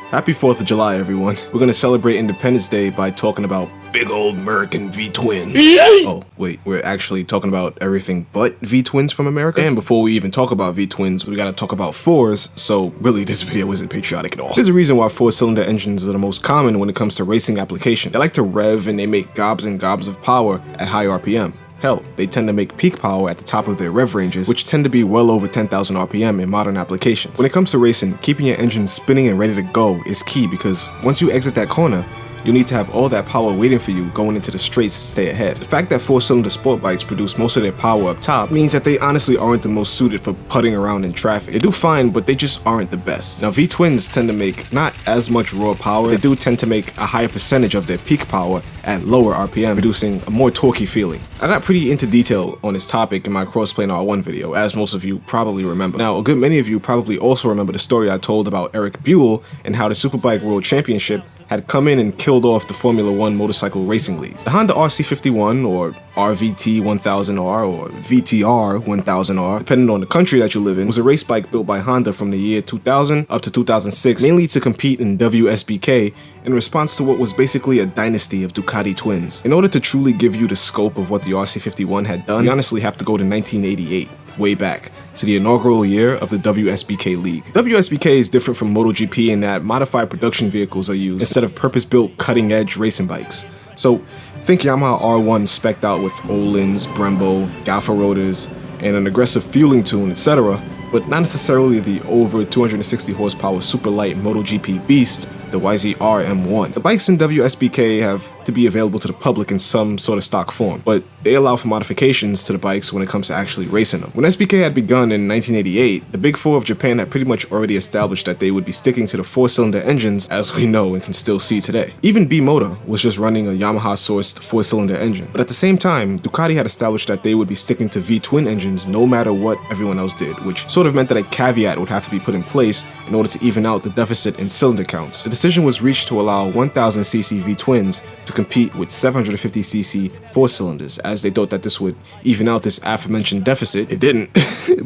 Happy 4th of July, everyone. We're gonna celebrate Independence Day by talking about big old American V-twins. Oh, wait, we're actually talking about everything but V-twins from America? And before we even talk about V-twins, we gotta talk about fours, so really this video isn't patriotic at all. There's a reason why four-cylinder engines are the most common when it comes to racing applications. They like to rev and they make gobs and gobs of power at high RPM. Hell, they tend to make peak power at the top of their rev ranges, which tend to be well over 10,000 RPM in modern applications. When it comes to racing, keeping your engine spinning and ready to go is key because once you exit that corner, you'll need to have all that power waiting for you going into the straights to stay ahead. The fact that four-cylinder sport bikes produce most of their power up top means that they honestly aren't the most suited for putting around in traffic. They do fine, but they just aren't the best. Now, V-twins tend to make not as much raw power, they do tend to make a higher percentage of their peak power at lower RPM, producing a more torquey feeling. I got pretty into detail on this topic in my Crossplane R1 video, as most of you probably remember. Now, a good many of you probably also remember the story I told about Eric Buell and how the Superbike World Championship had come in and killed off the Formula 1 Motorcycle Racing League. The Honda RC51 or RVT 1000R or VTR 1000R, depending on the country that you live in, was a race bike built by Honda from the year 2000 up to 2006, mainly to compete in WSBK in response to what was basically a dynasty of Ducati twins. In order to truly give you the scope of what the RC51 had done, you honestly have to go to 1988. Way back to the inaugural year of the WSBK League. WSBK is different from MotoGP in that modified production vehicles are used instead of purpose-built cutting-edge racing bikes. So think Yamaha R1 spec'd out with Öhlins, Brembo, Gaffer rotors, and an aggressive fueling tune, etc., but not necessarily the over 260 horsepower super light MotoGP beast, the YZR M1. The bikes in WSBK have to be available to the public in some sort of stock form, but they allow for modifications to the bikes when it comes to actually racing them. When SBK had begun in 1988, the Big Four of Japan had pretty much already established that they would be sticking to the four-cylinder engines as we know and can still see today. Even B-Motor was just running a Yamaha-sourced four-cylinder engine, but at the same time, Ducati had established that they would be sticking to V-twin engines no matter what everyone else did, which sort of meant that a caveat would have to be put in place in order to even out the deficit in cylinder counts. The decision was reached to allow 1000cc V-twins to compete with 750cc four-cylinders, as they thought that this would even out this aforementioned deficit. It didn't,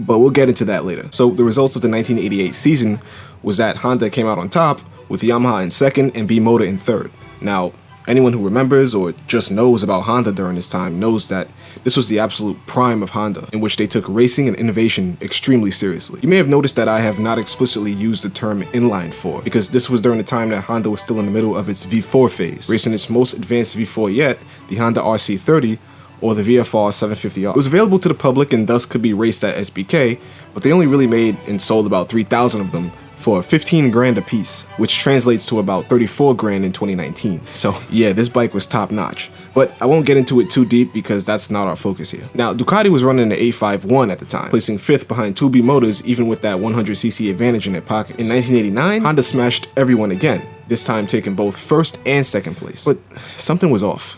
but we'll get into that later. So the results of the 1988 season was that Honda came out on top, with Yamaha in second and B-Motor in third. Now, anyone who remembers or just knows about Honda during this time knows that this was the absolute prime of Honda, in which they took racing and innovation extremely seriously. You may have noticed that I have not explicitly used the term inline four, because this was during the time that Honda was still in the middle of its V4 phase, racing its most advanced V4 yet, the Honda RC30, or the VFR 750R. It was available to the public and thus could be raced at SBK, but they only really made and sold about 3,000 of them for 15 grand a piece, which translates to about 34 grand in 2019. So yeah, this bike was top notch, but I won't get into it too deep because that's not our focus here. Now, Ducati was running the 851 at the time, placing 5th behind 2B motors even with that 100cc advantage in their pockets. In 1989, Honda smashed everyone again, this time taking both 1st and 2nd place. But something was off.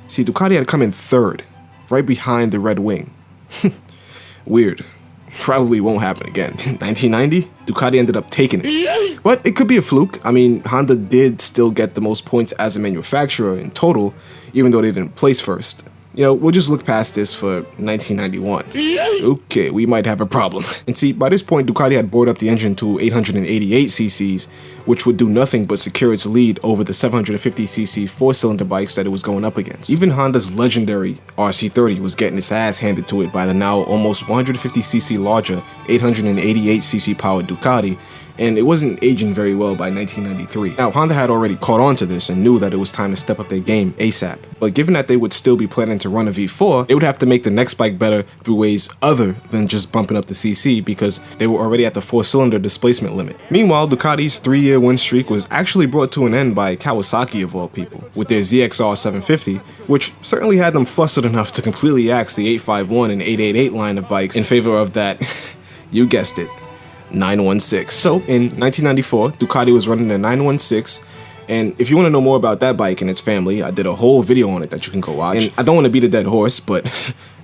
See, Ducati had come in 3rd, right behind the Red Wing. Weird. Probably won't happen again. 1990, Ducati ended up taking it. But it could be a fluke. I mean, Honda did still get the most points as a manufacturer in total, even though they didn't place first. You know, we'll just look past this for 1991. Okay, we might have a problem. And see, by this point, Ducati had bored up the engine to 888 cc's, which would do nothing but secure its lead over the 750cc four-cylinder bikes that it was going up against. Even Honda's legendary RC30 was getting its ass handed to it by the now almost 150cc larger 888cc powered Ducati, and it wasn't aging very well by 1993. Now, Honda had already caught on to this and knew that it was time to step up their game ASAP. But given that they would still be planning to run a V4, they would have to make the next bike better through ways other than just bumping up the CC because they were already at the four-cylinder displacement limit. Meanwhile, Ducati's 3-year win streak was actually brought to an end by Kawasaki of all people, with their ZXR 750, which certainly had them flustered enough to completely axe the 851 and 888 line of bikes in favor of that, you guessed it, 916. So in 1994, Ducati was running the 916, and if you want to know more about that bike and its family, I did a whole video on it that you can go watch. And I don't want to beat a dead horse, but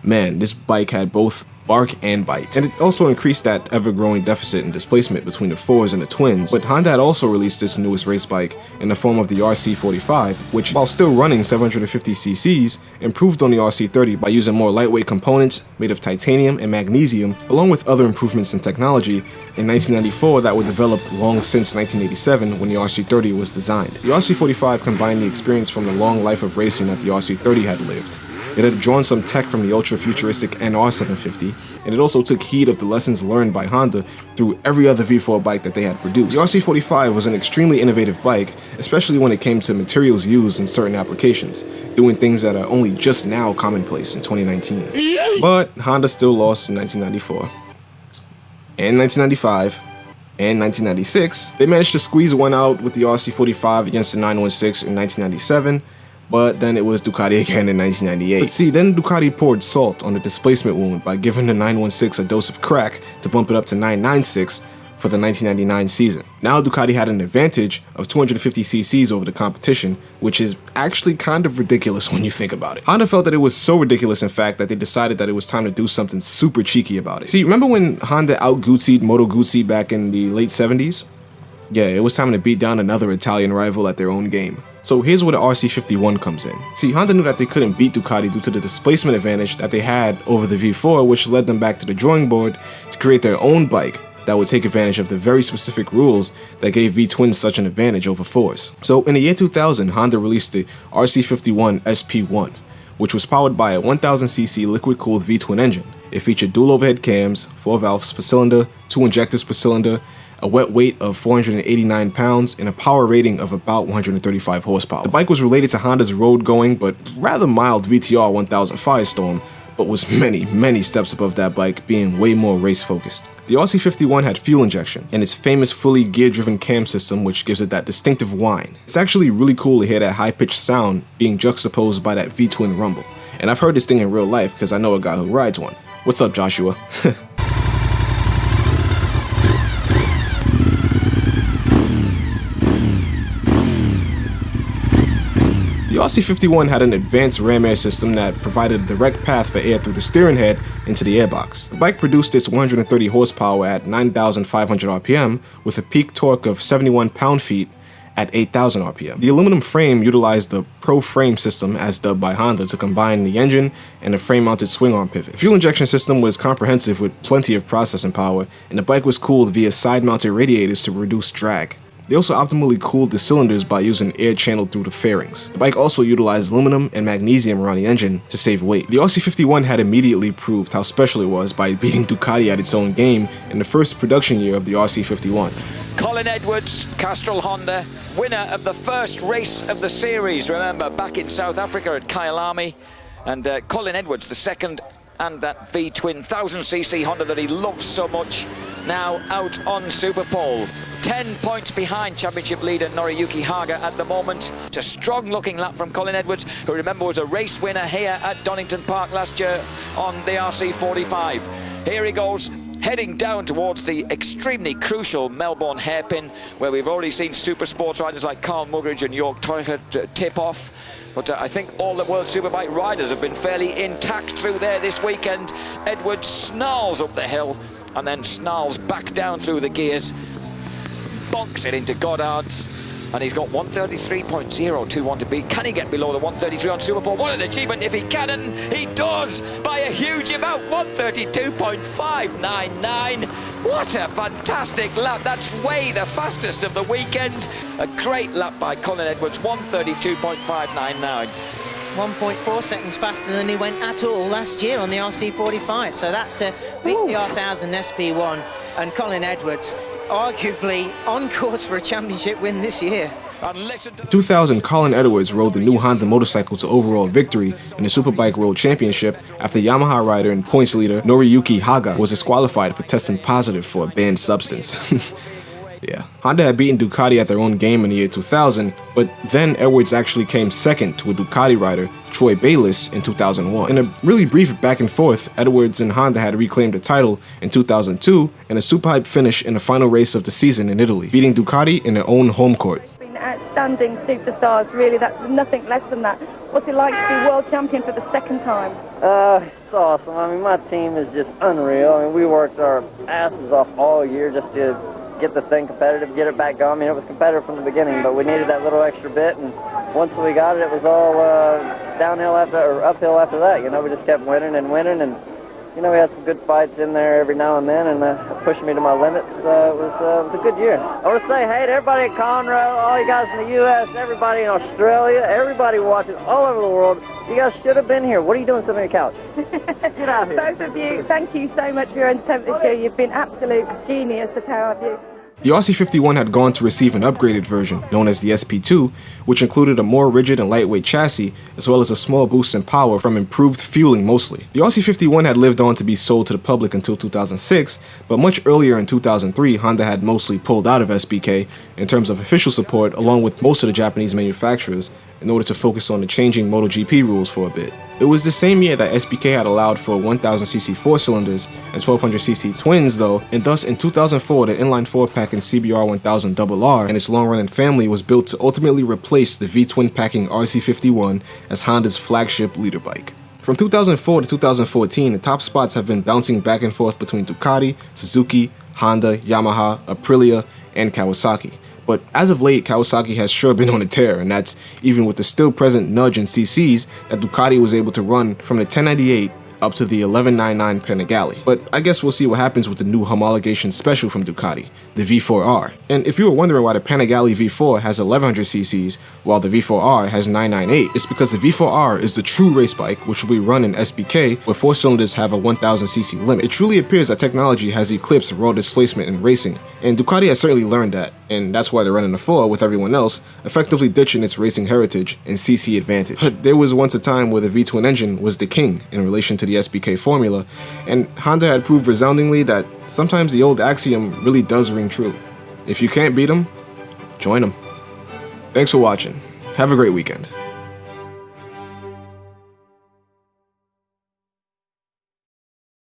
man, this bike had both bark and bite. And it also increased that ever-growing deficit in displacement between the fours and the twins. But Honda had also released its newest race bike in the form of the RC45, which, while still running 750 cc's, improved on the RC30 by using more lightweight components made of titanium and magnesium, along with other improvements in technology in 1994 that were developed long since 1987 when the RC30 was designed. The RC45 combined the experience from the long life of racing that the RC30 had lived. It had drawn some tech from the ultra-futuristic NR750, and it also took heed of the lessons learned by Honda through every other V4 bike that they had produced. The RC45 was an extremely innovative bike, especially when it came to materials used in certain applications, doing things that are only just now commonplace in 2019. But Honda still lost in 1994. And 1995, and 1996, they managed to squeeze one out with the RC45 against the 916 in 1997, but then it was Ducati again in 1998. But see, then Ducati poured salt on the displacement wound by giving the 916 a dose of crack to bump it up to 996 for the 1999 season. Now Ducati had an advantage of 250 cc's over the competition, which is actually kind of ridiculous when you think about it. Honda felt that it was so ridiculous, in fact, that they decided that it was time to do something super cheeky about it. See, remember when Honda out-Guzzi'd Moto Guzzi back in the late 70s? Yeah, it was time to beat down another Italian rival at their own game. So here's where the RC51 comes in. See, Honda knew that they couldn't beat Ducati due to the displacement advantage that they had over the V4, which led them back to the drawing board to create their own bike that would take advantage of the very specific rules that gave Vtwin such an advantage over fours. So in the year 2000, Honda released the RC51 SP1, which was powered by a 1000cc liquid-cooled Vtwin engine. It featured dual overhead cams, 4 valves per cylinder, 2 injectors per cylinder, a wet weight of 489 pounds, and a power rating of about 135 horsepower. The bike was related to Honda's road-going but rather mild VTR 1000 Firestorm, but was many steps above that bike, being way more race-focused. The RC51 had fuel injection and its famous fully gear-driven cam system, which gives it that distinctive whine. It's actually really cool to hear that high-pitched sound being juxtaposed by that Vtwin rumble. And I've heard this thing in real life because I know a guy who rides one. What's up, Joshua? The RC51 had an advanced ram air system that provided a direct path for air through the steering head into the airbox. The bike produced its 130 horsepower at 9,500 RPM with a peak torque of 71 pound-feet at 8,000 RPM. The aluminum frame utilized the Pro Frame system, as dubbed by Honda, to combine the engine and the frame-mounted swing arm pivots. The fuel injection system was comprehensive with plenty of processing power, and the bike was cooled via side-mounted radiators to reduce drag. They also optimally cooled the cylinders by using air channeled through the fairings. The bike also utilized aluminum and magnesium around the engine to save weight. The RC51 had immediately proved how special it was by beating Ducati at its own game in the first production year of the RC51. Colin Edwards, Castrol Honda, winner of the first race of the series, remember, back in South Africa at Kyalami. And Colin Edwards, the second, and that Vtwin 1000cc Honda that he loves so much, now out on Super Pole. 10 points behind championship leader Noriyuki Haga at the moment. It's a strong-looking lap from Colin Edwards, who, remember, was a race winner here at Donington Park last year on the RC45. Here he goes, heading down towards the extremely crucial Melbourne hairpin, where we've already seen super sports riders like Carl Muggeridge and York Teuchert tip off. But I think all the World Superbike riders have been fairly intact through there this weekend. Edwards snarls up the hill and then snarls back down through the gears, bonks it into Goddard's, and he's got 133.021 to beat. Can he get below the 133 on Super Pole? What an achievement if he can, and he does by a huge amount, 132.599. What a fantastic lap. That's way the fastest of the weekend. A great lap by Colin Edwards, 132.599. 1.4 seconds faster than he went at all last year on the RC45. So that VTR 1000 SP1 and Colin Edwards arguably on course for a championship win this year. In 2000, Colin Edwards rode the new Honda motorcycle to overall victory in the Superbike World Championship after Yamaha rider and points leader Noriyuki Haga was disqualified for testing positive for a banned substance. Yeah, Honda had beaten Ducati at their own game in the year 2000, but then Edwards actually came second to a Ducati rider, Troy Bayliss, in 2001. In a really brief back and forth, Edwards and Honda had reclaimed the title in 2002 and a super hype finish in the final race of the season in Italy, beating Ducati in their own home court. At outstanding superstars, really. That's nothing less than that. What's it like to be world champion for the second time? It's awesome. I mean, my team is just unreal. I mean, we worked our asses off all year just to get the thing competitive, get it back going. I mean, it was competitive from the beginning, but we needed that little extra bit, and once we got it, it was all downhill after, or uphill after that. You know, we just kept winning, and you know, we had some good fights in there every now and then, and pushed me to my limits. It was a good year. I want to say hey to everybody at Conroe, all you guys in the U.S., everybody in Australia, everybody watching all over the world. You guys should have been here. What are you doing sitting on your couch? Get out here. Both of you, thank you so much for your entertainment this year. You've been absolute genius, the pair of you. The RC51 had gone to receive an upgraded version, known as the SP2, which included a more rigid and lightweight chassis, as well as a small boost in power from improved fueling mostly. The RC51 had lived on to be sold to the public until 2006, but much earlier in 2003, Honda had mostly pulled out of SBK in terms of official support, along with most of the Japanese manufacturers, in order to focus on the changing MotoGP rules for a bit. It was the same year that SBK had allowed for 1000cc 4-cylinders and 1200cc twins though, and thus in 2004 the inline 4-pack in CBR 1000 RR and its long-running family was built to ultimately replace the V-twin packing RC51 as Honda's flagship leader bike. From 2004 to 2014, the top spots have been bouncing back and forth between Ducati, Suzuki, Honda, Yamaha, Aprilia, and Kawasaki. But as of late, Kawasaki has sure been on a tear, and that's even with the still present nudge in CCs that Ducati was able to run from the 1098 up to the 1199 Panigale. But I guess we'll see what happens with the new homologation special from Ducati, the V4R. And if you were wondering why the Panigale V4 has 1100 cc's while the V4R has 998, it's because the V4R is the true race bike which will be run in SBK where 4 cylinders have a 1000cc limit. It truly appears that technology has eclipsed raw displacement in racing, and Ducati has certainly learned that, and that's why they're running the 4 with everyone else, effectively ditching its racing heritage and CC advantage. But there was once a time where the V-twin engine was the king in relation to the SBK formula, and Honda had proved resoundingly that sometimes the old axiom really does ring true. If you can't beat them, join them. Thanks for watching. Have a great weekend.